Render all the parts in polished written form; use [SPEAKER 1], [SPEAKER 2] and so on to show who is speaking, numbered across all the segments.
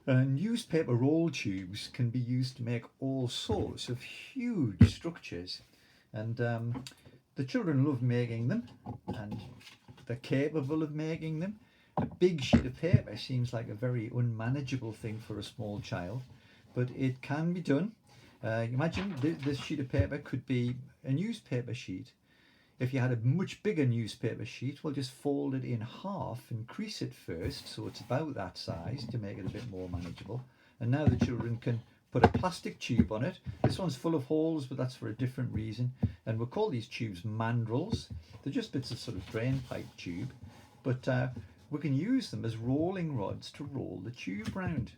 [SPEAKER 1] Newspaper roll tubes can be used to make all sorts of huge structures, and the children love making them, and they're capable of making them. A big sheet of paper seems like a very unmanageable thing for a small child, but it can be done. Imagine this sheet of paper could be a newspaper sheet. If you had a much bigger newspaper sheet, well, just fold it in half and crease it first so it's about that size to make it a bit more manageable. And now the children can put a plastic tube on it. This one's full of holes, but that's for a different reason. And we'll call these tubes mandrels. They're just bits of sort of drain pipe tube, but we can use them as rolling rods to roll the tube round.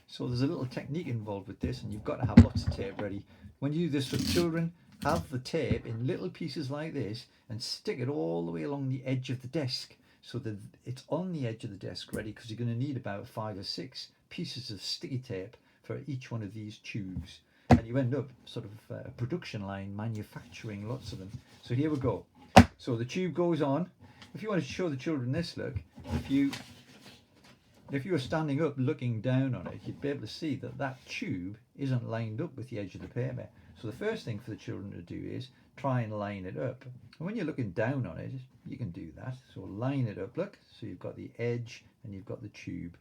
[SPEAKER 1] So there's a little technique involved with this, and you've got to have lots of tape ready. When you do this with children, have the tape in little pieces like this and stick it all the way along the edge of the desk so that it's on the edge of the desk ready, because you're going to need about 5 or 6 pieces of sticky tape for each one of these tubes, and you end up sort of a production line manufacturing lots of them. So here we go. So the tube goes on. If you want to show the children this, look, if you were standing up looking down on it, you'd be able to see that that tube isn't lined up with the edge of the paper. So the first thing for the children to do is try and line it up. And when you're looking down on it, you can do that. So line it up, look. So you've got the edge and you've got the tube.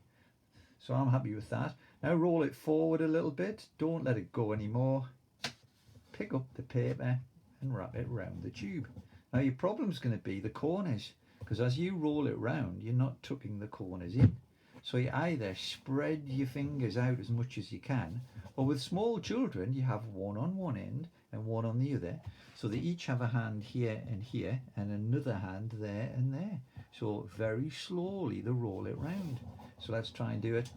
[SPEAKER 1] So I'm happy with that. Now roll it forward a little bit. Don't let it go anymore. Pick up the paper and wrap it around the tube. Now your problem's going to be the corners, because as you roll it round, you're not tucking the corners in. So you either spread your fingers out as much as you can, or with small children, you have one on one end and one on the other. So they each have a hand here and another hand there and there. So very slowly they roll it round. So let's try and do it.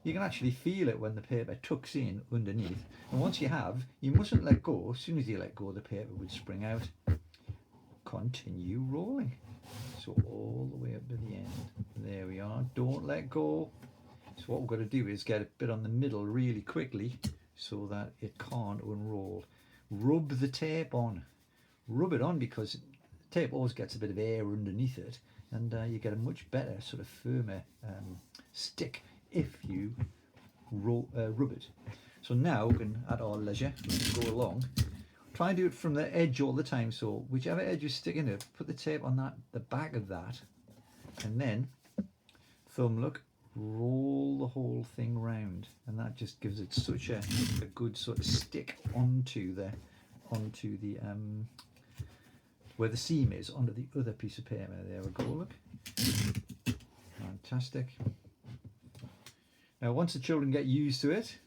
[SPEAKER 1] You can actually feel it when the paper tucks in underneath. And once you have, you mustn't let go. As soon as you let go, the paper would spring out. Continue rolling. So all the way up to the end. There we are. Don't let go. So what we've got to do is get a bit on the middle really quickly so that it can't unroll. Rub the tape on. Rub it on, because the tape always gets a bit of air underneath it, and you get a much better sort of firmer stick if you rub it. So now we can, at our leisure, go along. Try and do it from the edge all the time. So whichever edge you're sticking it, put the tape on the back of that, and then thumb, look, roll the whole thing round, and that just gives it such a good sort of stick onto the where the seam is, onto the other piece of paper. There we go, look. Fantastic. Now once the children get used to it,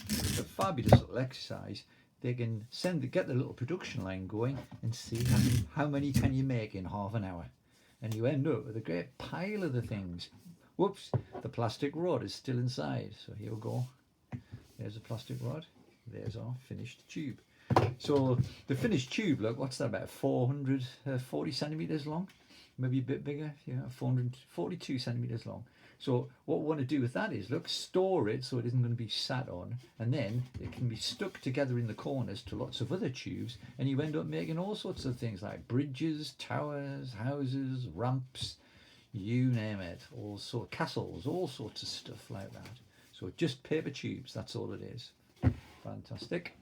[SPEAKER 1] it's a fabulous little exercise. They can get the little production line going and see how many can you make in half an hour, and you end up with a great pile of the things. Whoops, the plastic rod is still inside. So here we go. There's a plastic rod. There's our finished tube. So the finished tube, look, what's that, about 440 centimeters long? Maybe a bit bigger, yeah, 442 centimeters long. So what we want to do with that is, look, store it so it isn't going to be sat on, and then it can be stuck together in the corners to lots of other tubes, and you end up making all sorts of things like bridges, towers, houses, ramps, you name it, all sort castles, all sorts of stuff like that. So just paper tubes, that's all it is. Fantastic.